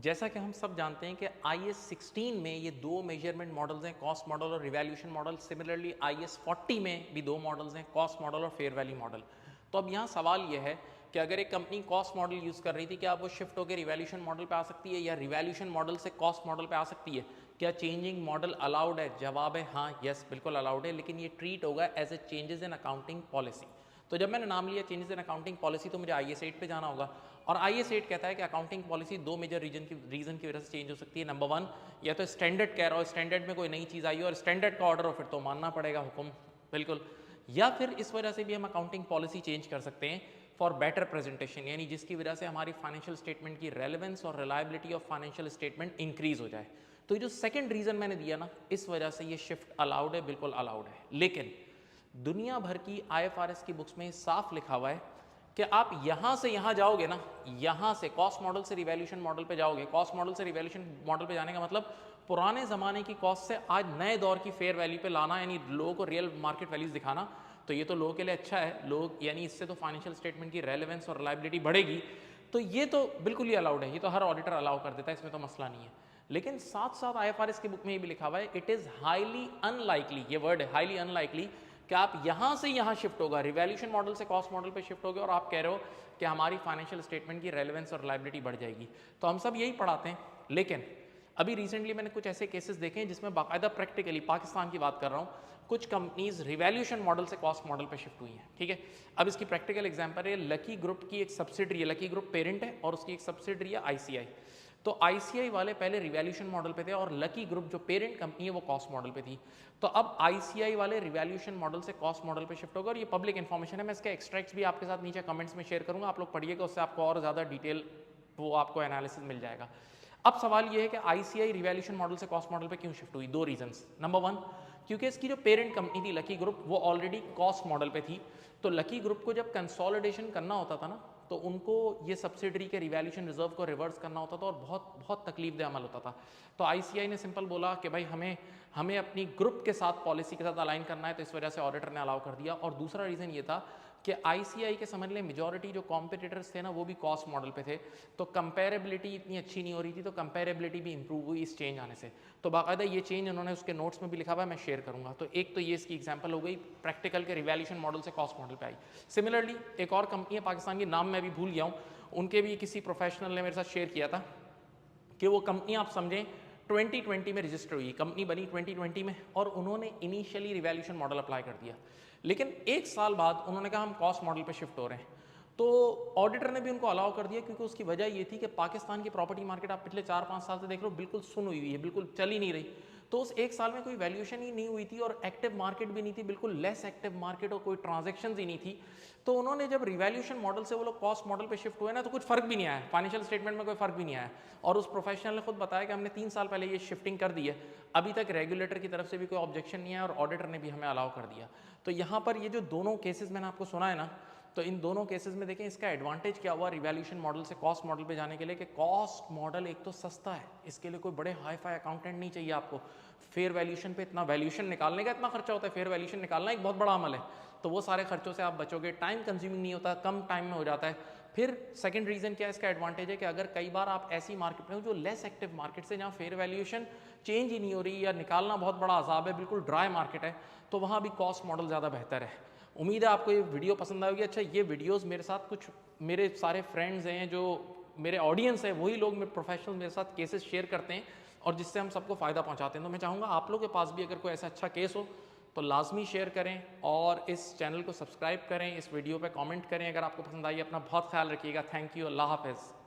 जैसा कि हम सब जानते हैं कि IS 16 में ये दो मेजरमेंट मॉडल्स हैं, कॉस्ट मॉडल और रिवैल्यूएशन मॉडल। सिमिलरली IS 40 में भी दो मॉडल्स हैं, कॉस्ट मॉडल और फेयर वैल्यू मॉडल। तो अब यहाँ सवाल ये है कि अगर एक कंपनी कॉस्ट मॉडल यूज़ कर रही थी, क्या अब वो शिफ्ट होकर रिवैल्यूएशन मॉडल पे आ सकती है या रिवैल्यूएशन मॉडल से कॉस्ट मॉडल पे आ सकती है? क्या चेंजिंग मॉडल अलाउड है? जवाब है हाँ, यस, बिल्कुल अलाउड है, लेकिन ये ट्रीट होगा as a changes in accounting policy. तो जब मैंने नाम लिया चेंजेस इन अकाउंटिंग पॉलिसी, तो मुझे IS 8 पे जाना होगा, और IS 8 कहता है कि अकाउंटिंग पॉलिसी दो मेजर रीजन की वजह से चेंज हो सकती है। नंबर वन, या तो स्टैंडर्ड कह रहा हो, स्टैंडर्ड में कोई नई चीज़ आई हो और स्टैंडर्ड का ऑर्डर हो, फिर तो मानना पड़ेगा हुक्म, बिल्कुल। या फिर इस वजह से भी हम अकाउंटिंग पॉलिसी चेंज कर सकते हैं फॉर बेटर प्रेजेंटेशन, यानी जिसकी वजह से हमारी फाइनेंशियल स्टेटमेंट की रेलेवेंस और reliability of financial statement increase हो जाए। तो ये जो सेकंड रीजन मैंने दिया ना, इस वजह से ये शिफ्ट अलाउड है, बिल्कुल अलाउड है। लेकिन दुनिया भर की IFRS की बुक्स में साफ लिखा हुआ है कि आप यहां से यहां जाओगे ना, यहां से कॉस्ट मॉडल से रिवैल्यूएशन मॉडल पे जाओगे, कॉस्ट मॉडल से रिवैल्यूएशन मॉडल पे जाने का मतलब पुराने जमाने की कॉस्ट से आज नए दौर की फेयर वैल्यू पे लाना, यानी लोगों को रियल मार्केट वैल्यूज दिखाना। तो ये तो लोगों के लिए अच्छा है, लोग यानी इससे तो फाइनेंशियल स्टेटमेंट की रेलेवेंस और रिलायबिलिटी बढ़ेगी, तो ये तो बिल्कुल ही अलाउड है, ये तो हर ऑडिटर अलाउ कर देता है, इसमें तो मसला नहीं है। लेकिन साथ साथ IFRS की बुक में ये भी लिखा हुआ है, इट इज हाईली अनलाइकली, ये वर्ड है हाईली अनलाइकली, कि आप यहां से यहां शिफ्ट होगा, रिवैल्यूएशन मॉडल से कॉस्ट मॉडल पे शिफ्ट होगे और आप कह रहे हो कि हमारी फाइनेंशियल स्टेटमेंट की रेलेवेंस और रिलायबिलिटी बढ़ जाएगी। तो हम सब यही पढ़ाते हैं, लेकिन अभी रिसेंटली मैंने कुछ ऐसे केसेस देखे हैं जिसमें बाकायदा प्रैक्टिकली, पाकिस्तान की बात कर रहा हूं, कुछ कंपनीज रिवैल्यूएशन मॉडल से कॉस्ट मॉडल पे शिफ्ट हुई हैं। ठीक है, अब इसकी प्रैक्टिकल एग्जांपल है, लकी ग्रुप की एक सब्सिडरी है, लकी ग्रुप पेरेंट है और उसकी एक सब्सिडरी है ICI। तो ICI वाले पहले रिवैल्यूएशन मॉडल पे थे और लकी ग्रुप जो पेरेंट कंपनी है वो कॉस्ट मॉडल पे थी। तो अब ICI वाले रिवैल्यूएशन मॉडल से कॉस्ट मॉडल पे शिफ्ट होगा, और ये पब्लिक इन्फॉर्मेशन है, मैं इसके एक्सट्रैक्ट्स भी आपके साथ नीचे कमेंट्स में शेयर करूंगा, आप लोग पढ़िएगा, उससे आपको और ज़्यादा डिटेल वो आपको एनालिसिस मिल जाएगा। अब सवाल ये है कि ICI रिवैल्यूएशन मॉडल से कॉस्ट मॉडल पे क्यों शिफ्ट हुई? दो रीजंस। नंबर वन, क्योंकि इसकी जो पेरेंट कंपनी थी लकी ग्रुप, वो ऑलरेडी कॉस्ट मॉडल पे थी। तो लकी ग्रुप को जब कंसोलिडेशन करना होता था ना, तो उनको ये सब्सिडरी के रिवैल्यूएशन रिजर्व को रिवर्स करना होता था और बहुत बहुत तकलीफदेह अमल होता था। तो ICI ने सिंपल बोला कि भाई हमें अपनी ग्रुप के साथ, पॉलिसी के साथ अलाइन करना है, तो इस वजह से ऑडिटर ने अलाउ कर दिया। और दूसरा रीज़न ये था कि ICI के समझ लें मेजॉरिटी जो कॉम्पिटिटर्स थे ना, वो भी कॉस्ट मॉडल पे थे, तो कंपेरेबिलिटी इतनी अच्छी नहीं हो रही थी, तो कंपेरेबिलिटी भी इंप्रूव हुई इस चेंज आने से। तो बाकायदा ये चेंज उन्होंने उसके नोट्स में भी लिखा हुआ है, मैं शेयर करूंगा। तो एक तो ये इसकी एग्जांपल हो गई, प्रैक्टिकल के रिवैल्यूएशन मॉडल से कॉस्ट मॉडल पे आई। सिमिलरली एक और कंपनी है पाकिस्तान की, नाम मैं भी भूल गया हूँ, उनके भी किसी प्रोफेशनल ने मेरे साथ शेयर किया था कि वो कंपनी आप समझें 2020 में रजिस्टर हुई, कंपनी बनी 2020 में, और उन्होंने इनिशियली रिवैल्यूएशन मॉडल अप्लाई कर दिया, लेकिन एक साल बाद उन्होंने कहा हम कॉस्ट मॉडल पे शिफ्ट हो रहे हैं। तो ऑडिटर ने भी उनको अलाउ कर दिया, क्योंकि उसकी वजह ये थी कि पाकिस्तान की प्रॉपर्टी मार्केट आप पिछले 4-5 साल से देख रहे हो, बिल्कुल सुन हुई है, बिल्कुल चल ही नहीं रही। तो उस एक साल में कोई वैल्यूएशन ही नहीं हुई थी और एक्टिव मार्केट भी नहीं थी, बिल्कुल लेस एक्टिव मार्केट और कोई ट्रांजेक्शन ही नहीं थी। तो उन्होंने जब रिवैल्यूएशन मॉडल से वो लोग कॉस्ट मॉडल पे शिफ्ट हुए ना, तो कुछ फर्क भी नहीं आया, फाइनेंशियल स्टेटमेंट में कोई फर्क भी नहीं आया। और उस प्रोफेशनल ने खुद बताया कि हमने 3 साल पहले ये शिफ्टिंग कर दी है, अभी तक रेगुलेटर की तरफ से भी कोई ऑब्जेक्शन नहीं है और ऑडिटर ने भी हमें अलाउ कर दिया। तो यहाँ पर ये जो दोनों केसेस मैंने आपको सुना है ना, तो इन दोनों केसेस में देखें इसका एडवांटेज क्या हुआ रिवैल्यूएशन मॉडल से कॉस्ट मॉडल पे जाने के लिए, कि कॉस्ट मॉडल एक तो सस्ता है, इसके लिए कोई बड़े हाई फाई अकाउंटेंट नहीं चाहिए आपको। फेयर वैल्यूएशन पे इतना वैल्यूएशन निकालने का इतना खर्चा होता है, फेयर वैल्यूएशन निकालना एक बहुत बड़ा अमल है, तो वो सारे खर्चों से आप बचोगे, टाइम कंज्यूमिंग नहीं होता, कम टाइम में हो जाता है। फिर सेकंड रीजन क्या है इसका एडवांटेज है कि अगर कई बार आप ऐसी मार्केट में हो जो लेस एक्टिव मार्केट से, जहाँ फेयर वैल्यूएशन चेंज ही नहीं हो रही या निकालना बहुत बड़ा अजाब है, बिल्कुल ड्राई मार्केट है, तो वहाँ भी कॉस्ट मॉडल ज़्यादा बेहतर है। उम्मीद है आपको ये वीडियो पसंद आएगी। अच्छा, ये वीडियोस मेरे साथ कुछ मेरे सारे फ्रेंड्स हैं, जो मेरे ऑडियंस है, वही लोग मेरे प्रोफेशनल मेरे साथ केसेस शेयर करते हैं और जिससे हम सबको फ़ायदा पहुंचाते हैं। तो मैं चाहूँगा आप लोगों के पास भी अगर कोई ऐसा अच्छा केस हो तो लाजमी शेयर करें और इस चैनल को सब्सक्राइब करें, इस वीडियो पे कमेंट करें अगर आपको पसंद आई। अपना बहुत ख्याल रखिएगा। Thank you. अल्लाह हाफ़िज़।